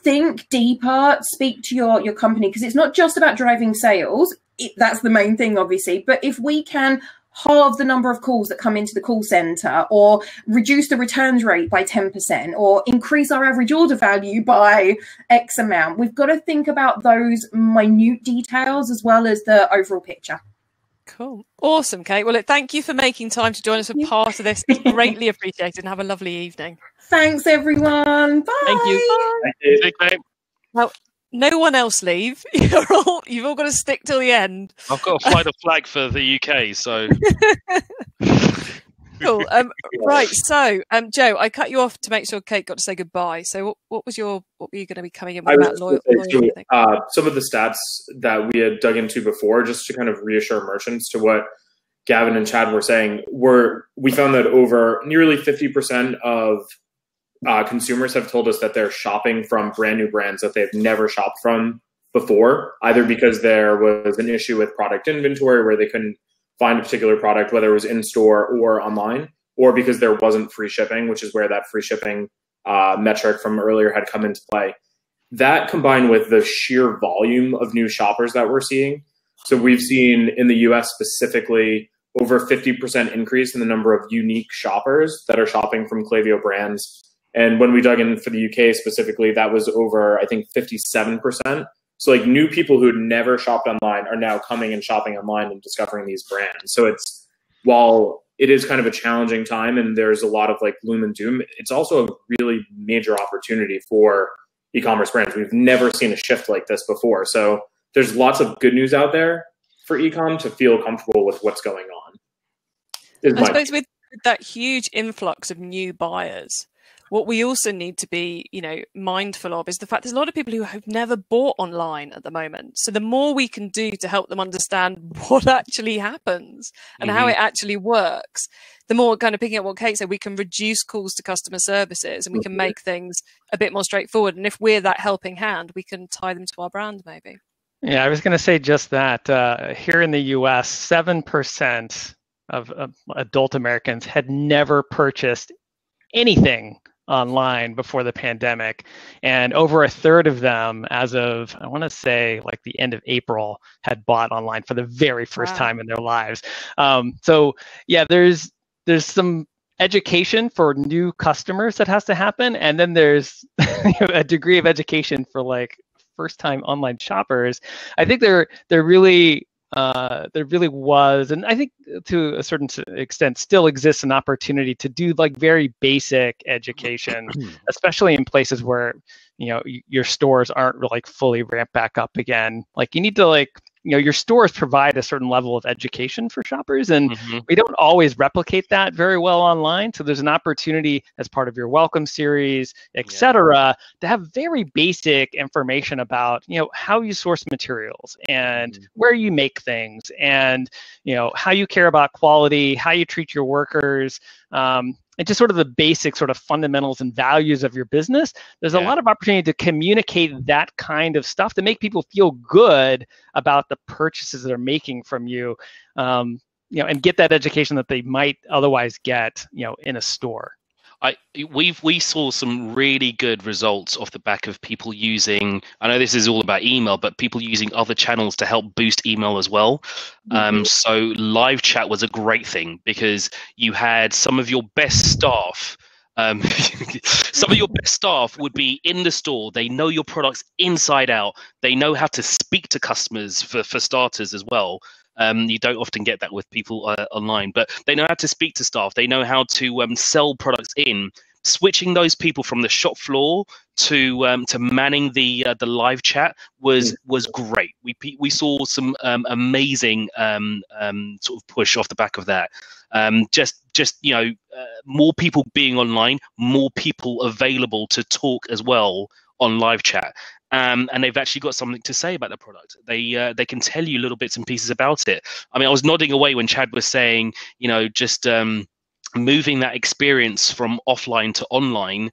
Think deeper, speak to your company, because it's not just about driving sales. That's the main thing, obviously. But if we can halve the number of calls that come into the call center, or reduce the returns rate by 10%, or increase our average order value by X amount, we've got to think about those minute details as well as the overall picture. Cool. Awesome, Kate. Well, thank you for making time to join us for part of this. It's greatly appreciated, and have a lovely evening. Thanks, everyone. Bye. Thank you. Thank you. Thank you. Well, no one else leave. You've all got to stick till the end. I've got to fly the flag for the UK, so. Cool. Right. So, Joe, I cut you off to make sure Kate got to say goodbye. So, what were you going to be coming in with about loyalty? Some of the stats that we had dug into before, just to kind of reassure merchants to what Gavin and Chad were saying, we found that over nearly 50% of consumers have told us that they're shopping from brand new brands that they've never shopped from before, either because there was an issue with product inventory where they couldn't find a particular product, whether it was in store or online, or because there wasn't free shipping, which is where that free shipping metric from earlier had come into play. That combined with the sheer volume of new shoppers that we're seeing. So we've seen in the US specifically over 50% increase in the number of unique shoppers that are shopping from Klaviyo brands. And when we dug in for the UK specifically, that was over, I think, 57%. So like new people who had never shopped online are now coming and shopping online and discovering these brands. So it's, while it is kind of a challenging time and there's a lot of like gloom and doom, it's also a really major opportunity for e-commerce brands. We've never seen a shift like this before. So there's lots of good news out there for e-com to feel comfortable with what's going on. I suppose with that huge influx of new buyers, what we also need to be, mindful of is the fact there's a lot of people who have never bought online at the moment. So the more we can do to help them understand what actually happens and how it actually works, the more, kind of picking up what Kate said, we can reduce calls to customer services and we can make things a bit more straightforward. And if we're that helping hand, we can tie them to our brand maybe. Yeah, I was going to say just that. Here in the US, 7% of adult Americans had never purchased anything online before the pandemic, and over a third of them, as of I want to say like the end of April, had bought online for the very first time in their lives. So yeah, there's some education for new customers that has to happen, and then there's a degree of education for like first-time online shoppers. I think there really was, and I think to a certain extent still exists, an opportunity to do like very basic education, especially in places where your stores aren't really fully ramped back up again. Like you need to your stores provide a certain level of education for shoppers, and we don't always replicate that very well online. So there's an opportunity as part of your welcome series, etc., to have very basic information about, how you source materials and where you make things, and, how you care about quality, how you treat your workers, and just sort of the basic sort of fundamentals and values of your business. There's a lot of opportunity to communicate that kind of stuff to make people feel good about the purchases that they're making from you, and get that education that they might otherwise get, in a store. We saw some really good results off the back of people using, I know this is all about email, but people using other channels to help boost email as well. So live chat was a great thing because you had some of your best staff. Some of your best staff would be in the store. They know your products inside out. They know how to speak to customers for starters as well. You don't often get that with people online, but they know how to speak to staff. They know how to sell products in, switching those people from the shop floor to manning the live chat was great. We saw some amazing sort of push off the back of that. Just more people being online, more people available to talk as well on live chat. And they've actually got something to say about the product. They can tell you little bits and pieces about it. I mean, I was nodding away when Chad was saying, just moving that experience from offline to online.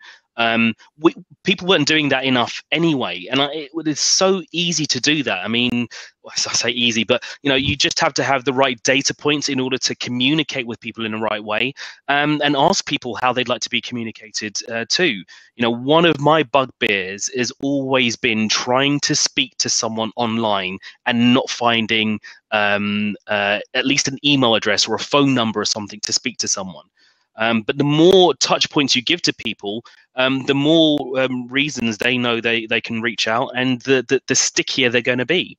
People weren't doing that enough anyway, and it's so easy to do that. I mean, I say easy, but you just have to have the right data points in order to communicate with people in the right way, and ask people how they'd like to be communicated to. One of my bugbears has always been trying to speak to someone online and not finding at least an email address or a phone number or something to speak to someone. But the more touch points you give to people, the more reasons they know they can reach out, and the stickier they're going to be.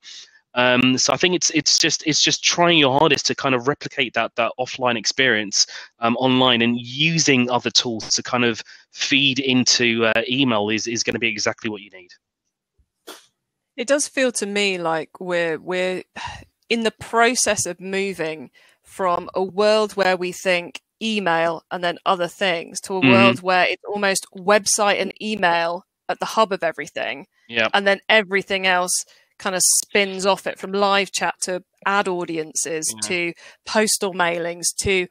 So I think it's just trying your hardest to kind of replicate that offline experience online, and using other tools to kind of feed into email is going to be exactly what you need. It does feel to me like we're in the process of moving from a world where we think email and then other things to a world where it's almost website and email at the hub of everything. Yeah. And then everything else kind of spins off it, from live chat to ad audiences to postal mailings to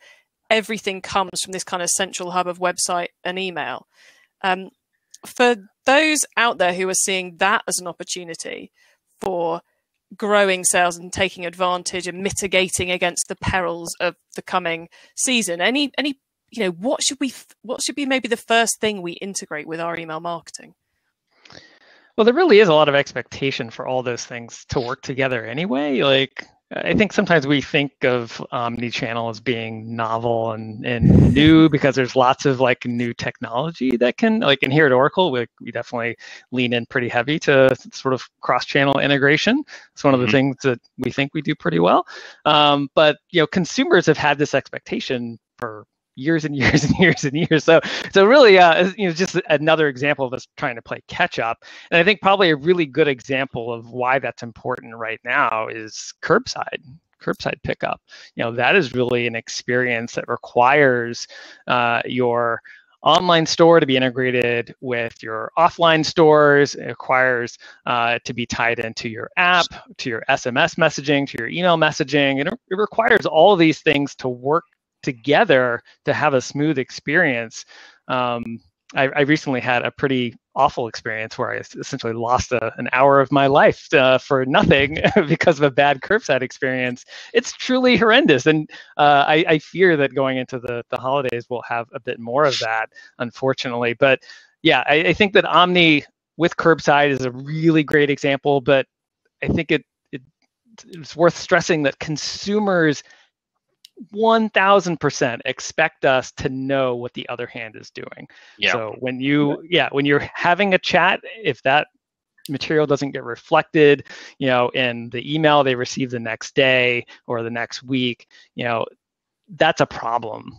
everything comes from this kind of central hub of website and email. For those out there who are seeing that as an opportunity for growing sales and taking advantage and mitigating against the perils of the coming season, what should be maybe the first thing we integrate with our email marketing? Well, there really is a lot of expectation for all those things to work together anyway. Like, I think sometimes we think of omni-channel as being novel and new because there's lots of new technology that can, and here at Oracle, we definitely lean in pretty heavy to sort of cross-channel integration. It's one of the things that we think we do pretty well. But consumers have had this expectation for years and years and years and years. So really, just another example of us trying to play catch up. And I think probably a really good example of why that's important right now is curbside pickup. That is really an experience that requires your online store to be integrated with your offline stores. It requires to be tied into your app, to your SMS messaging, to your email messaging. And it requires all of these things to work together to have a smooth experience. I recently had a pretty awful experience where I essentially lost an hour of my life for nothing because of a bad curbside experience. It's truly horrendous. And I fear that going into the holidays, we'll have a bit more of that, unfortunately. But yeah, I think that Omni with curbside is a really great example, but I think it's worth stressing that consumers 1000% expect us to know what the other hand is doing. Yeah. So when you're having a chat, if that material doesn't get reflected, in the email they receive the next day or the next week, that's a problem.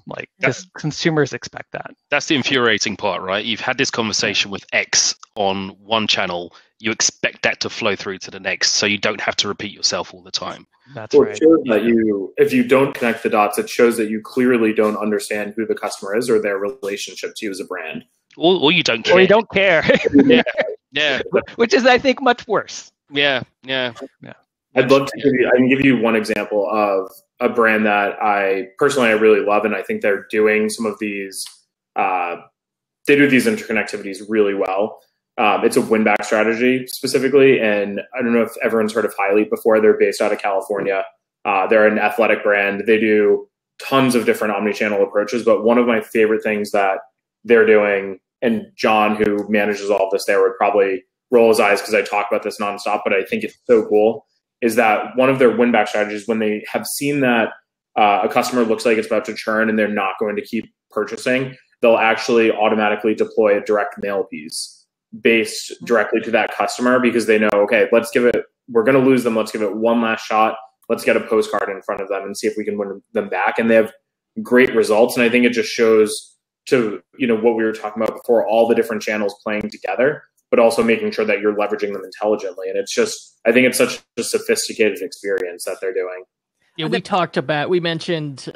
Consumers expect that. That's the infuriating part, right? You've had this conversation with X on one channel. You expect that to flow through to the next, so you don't have to repeat yourself all the time. That's right. It shows that if you don't connect the dots, it shows that you clearly don't understand who the customer is or their relationship to you as a brand. Or you don't care. Or you don't care. Yeah. Which is, I think, much worse. Yeah. I'd love to I can give you one example of a brand that I really love, and I think they're doing some of these. They do these interconnectivities really well. It's a win-back strategy specifically, and I don't know if everyone's heard of Highleap before. They're based out of California. They're an athletic brand. They do tons of different omni-channel approaches, but one of my favorite things that they're doing, and John, who manages all of this there, would probably roll his eyes because I talk about this nonstop, but I think it's so cool, is that one of their win-back strategies, when they have seen that a customer looks like it's about to churn and they're not going to keep purchasing, they'll actually automatically deploy a direct mail piece based directly to that customer, because they know, okay, we're going to lose them. Let's give it one last shot. Let's get a postcard in front of them and see if we can win them back. And they have great results. And I think it just shows to, what we were talking about before, all the different channels playing together, but also making sure that you're leveraging them intelligently. And I think it's such a sophisticated experience that they're doing. Yeah, we mentioned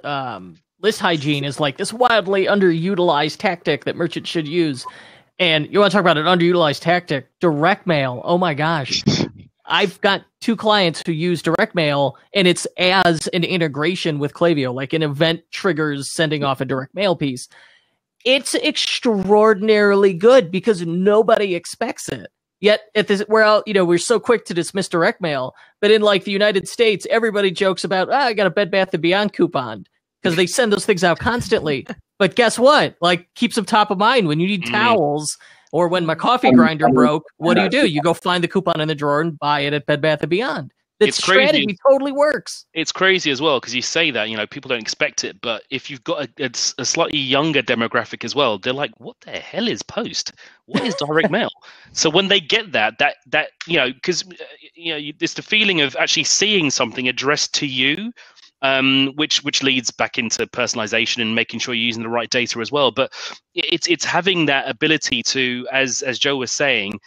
list hygiene is like this wildly underutilized tactic that merchants should use. And you want to talk about an underutilized tactic, direct mail. Oh my gosh. I've got 2 clients who use direct mail, and it's as an integration with Klaviyo, like an event triggers sending off a direct mail piece. It's extraordinarily good because nobody expects it. Yet we're so quick to dismiss direct mail, but in like the United States, everybody jokes about, I got a Bed Bath & Beyond coupon because they send those things out constantly. But guess what? Like, keeps them top of mind when you need towels. Or when my coffee grinder broke, what do? You go find the coupon in the drawer and buy it at Bed Bath & Beyond. That strategy totally works. It's crazy as well because you say that, people don't expect it. But if you've got a slightly younger demographic as well, they're like, what the hell is post? What is direct mail? So when they get that because, it's the feeling of actually seeing something addressed to you, which leads back into personalization and making sure you're using the right data as well. But it's having that ability to, as Joe was saying,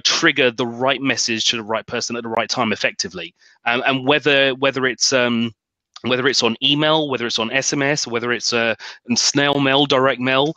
trigger the right message to the right person at the right time effectively. And whether it's on email, whether it's on SMS, whether it's snail mail, direct mail,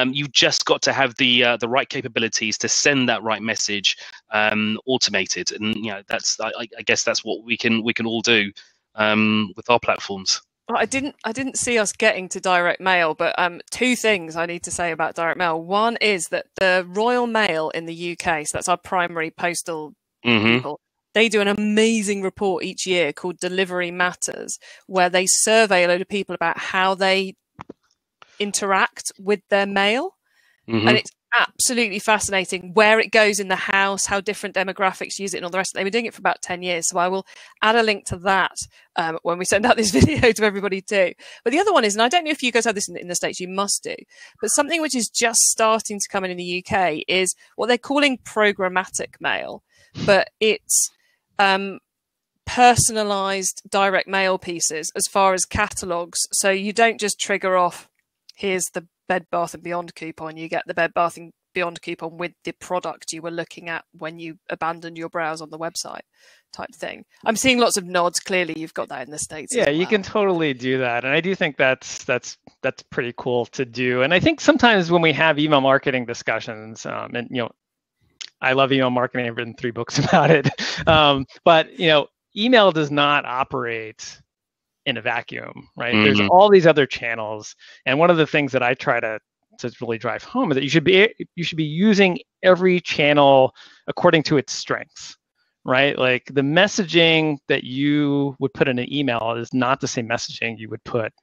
you've just got to have the right capabilities to send that right message automated. And I guess that's what we can all do with our platforms. Well, I didn't see us getting to direct mail, but 2 things I need to say about direct mail. One is that the Royal Mail in the UK, so that's our primary postal people, they do an amazing report each year called Delivery Matters, where they survey a load of people about how they interact with their mail. And it's absolutely fascinating where it goes in the house, how different demographics use it, and all the rest. They've been doing it for about 10 years. So I will add a link to that when we send out this video to everybody too. But the other one is, and I don't know if you guys have this in the States, you must do, but something which is just starting to come in the UK is what they're calling programmatic mail, but it's personalized direct mail pieces as far as catalogs. So you don't just trigger off, here's the Bed Bath & Beyond coupon. You get the Bed Bath & Beyond coupon with the product you were looking at when you abandoned your browse on the website, type thing. I'm seeing lots of nods. Clearly you've got that in the States. Yeah, you can totally do that. And I do think that's pretty cool to do. And I think sometimes when we have email marketing discussions, I love email marketing. I've written 3 books about it. But email does not operate in a vacuum, right? There's all these other channels, and one of the things that I try to really drive home is that you should be using every channel according to its strengths, right? Like the messaging that you would put in an email is not the same messaging you would put,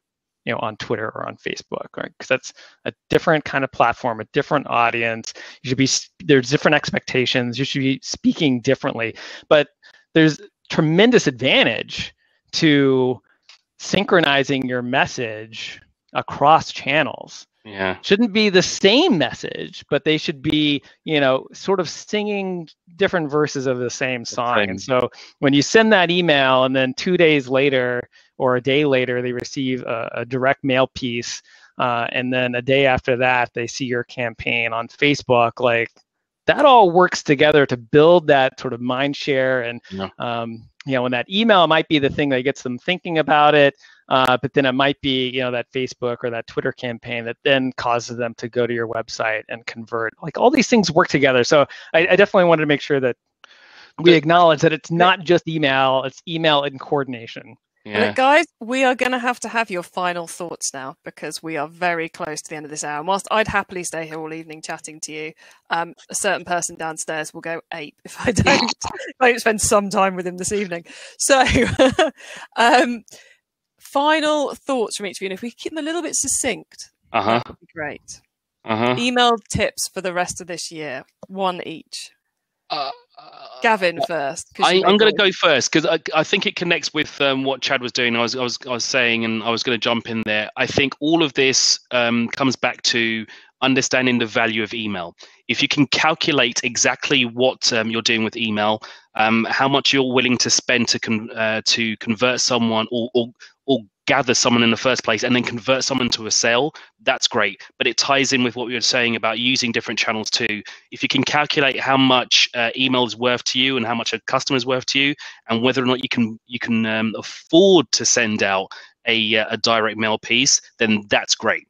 on Twitter or on Facebook, right? Because that's a different kind of platform, a different audience. There's different expectations. You should be speaking differently, but there's tremendous advantage to synchronizing your message across channels. Yeah. Shouldn't be the same message, but they should be, sort of singing different verses of the same song. And so when you send that email and then 2 days later or a day later, they receive a direct mail piece, and then a day after that, they see your campaign on Facebook, like that all works together to build that sort of mind share. And when that email might be the thing that gets them thinking about it, but then it might be, that Facebook or that Twitter campaign that then causes them to go to your website and convert. Like all these things work together. So I definitely wanted to make sure that we acknowledge that it's not just email, it's email in coordination. Yeah. But guys, we are going to have your final thoughts now, because we are very close to the end of this hour. And whilst I'd happily stay here all evening chatting to you, a certain person downstairs will go ape if I don't spend some time with him this evening. So final thoughts from each of you. And if we keep them a little bit succinct, that would be great. Email tips for the rest of this year, 1 each. Gavin first. I'm going to go first because I think it connects with what Chad was doing. I was saying, and I was going to jump in there. I think all of this comes back to understanding the value of email. If you can calculate exactly what you're doing with email, how much you're willing to spend to convert someone or gather someone in the first place and then convert someone to a sale, that's great. But it ties in with what we were saying about using different channels too. If you can calculate how much email is worth to you and how much a customer is worth to you, and whether or not you can afford to send out a direct mail piece, then that's great.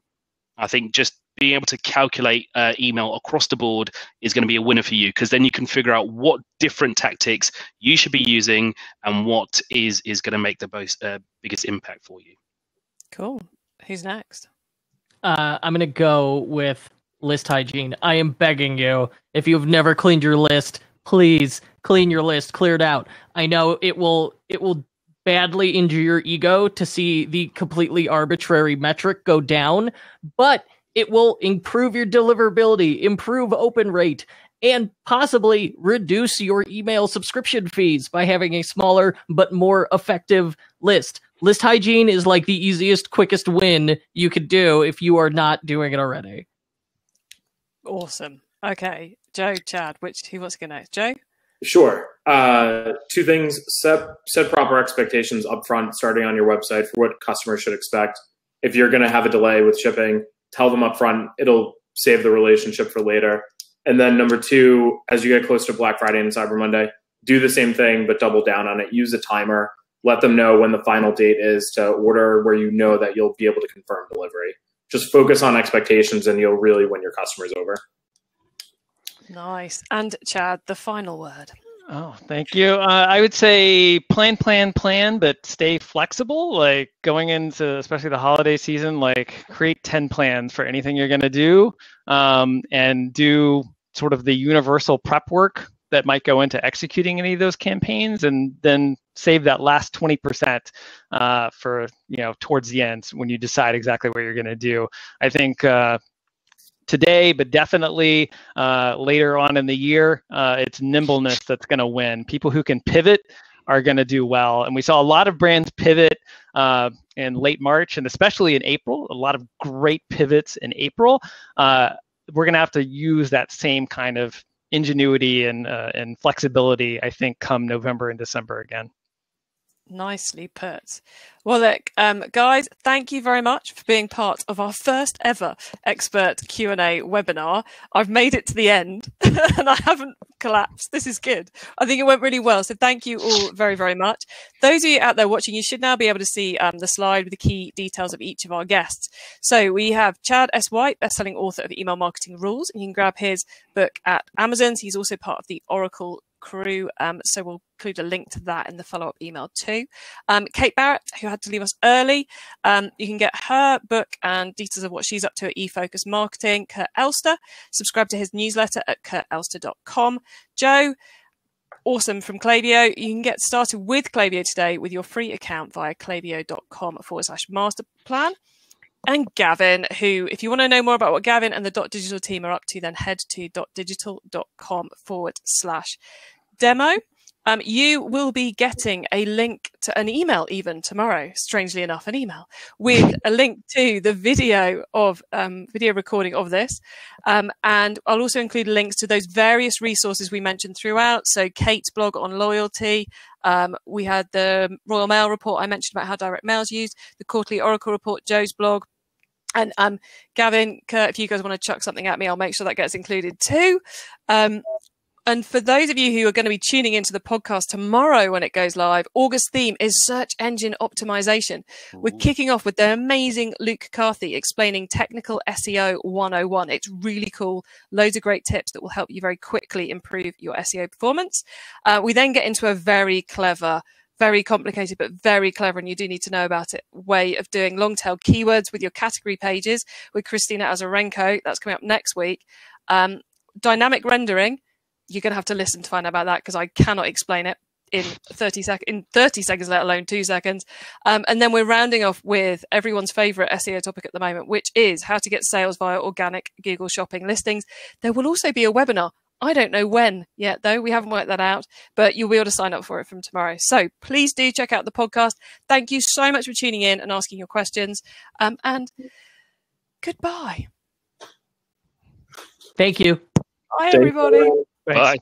I think just being able to calculate email across the board is going to be a winner for you, because then you can figure out what different tactics you should be using and what is going to make the biggest impact for you. Cool. Who's next? I'm going to go with list hygiene. I am begging you, if you've never cleaned your list, please clean your list, clear it out. I know it will badly injure your ego to see the completely arbitrary metric go down, but it will improve your deliverability, improve open rate, and possibly reduce your email subscription fees by having a smaller but more effective list. List hygiene is like the easiest, quickest win you could do if you are not doing it already. Awesome. Okay, Joe, Chad, who wants to go next? Joe? Sure. Two things. Set proper expectations up front, starting on your website for what customers should expect. If you're going to have a delay with shipping, tell them up front. It'll save the relationship for later. And then number two, as you get close to Black Friday and Cyber Monday, do the same thing, but double down on it. Use a timer. Let them know when the final date is to order, where you know that you'll be able to confirm delivery. Just focus on expectations and you'll really win your customers over. Nice. And Chad, the final word. Oh, thank you. I would say plan, but stay flexible. Like going into especially the holiday season, like create 10 plans for anything you're going to do, and do sort of the universal prep work that might go into executing any of those campaigns, and then save that last 20% for, towards the end when you decide exactly what you're going to do. I think today, but definitely later on in the year, it's nimbleness that's going to win. People who can pivot are going to do well. And we saw a lot of brands pivot in late March and especially in April, a lot of great pivots in April. We're going to have to use that same kind of ingenuity and flexibility, I think, come November and December again. Nicely put. Well, look, guys, thank you very much for being part of our first ever expert Q&A webinar. I've made it to the end and I haven't collapsed. This is good. I think it went really well. So thank you all very, very much. Those of you out there watching, you should now be able to see the slide with the key details of each of our guests. So we have Chad S. White, bestselling author of Email Marketing Rules, and you can grab his book at Amazon's. He's also part of the Oracle crew, so we'll include a link to that in the follow-up email too. Kate Barrett, who had to leave us early, you can get her book and details of what she's up to at eFocus Marketing. Kurt Elster, subscribe to his newsletter at kurtelster.com. Joe, awesome, from Klaviyo. You can get started with Klaviyo today with your free account via klaviyo.com/master plan. And Gavin, who, if you want to know more about what Gavin and the .digital team are up to, then head to .digital.com/demo. You will be getting a link to an email even tomorrow, strangely enough, an email with a link to the video recording of this. And I'll also include links to those various resources we mentioned throughout. So Kate's blog on loyalty. We had the Royal Mail report I mentioned about how direct mail is used, the quarterly Oracle report, Joe's blog. And Gavin, Kurt, if you guys want to chuck something at me, I'll make sure that gets included too. And for those of you who are going to be tuning into the podcast tomorrow when it goes live, August theme is search engine optimization. We're kicking off with the amazing Luke Carthy explaining technical SEO 101. It's really cool. Loads of great tips that will help you very quickly improve your SEO performance. We then get into a very clever, very complicated, but very clever, and you do need to know about it, way of doing long tail keywords with your category pages with Christina Azarenko. That's coming up next week. Dynamic rendering. You're going to have to listen to find out about that because I cannot explain it in 30 seconds, let alone 2 seconds. And then we're rounding off with everyone's favorite SEO topic at the moment, which is how to get sales via organic Google shopping listings. There will also be a webinar. I don't know when yet, though. We haven't worked that out, but you'll be able to sign up for it from tomorrow. So please do check out the podcast. Thank you so much for tuning in and asking your questions. And goodbye. Thank you. Bye, everybody. Bye.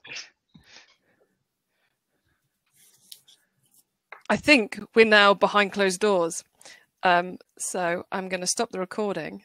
I think we're now behind closed doors. So I'm going to stop the recording.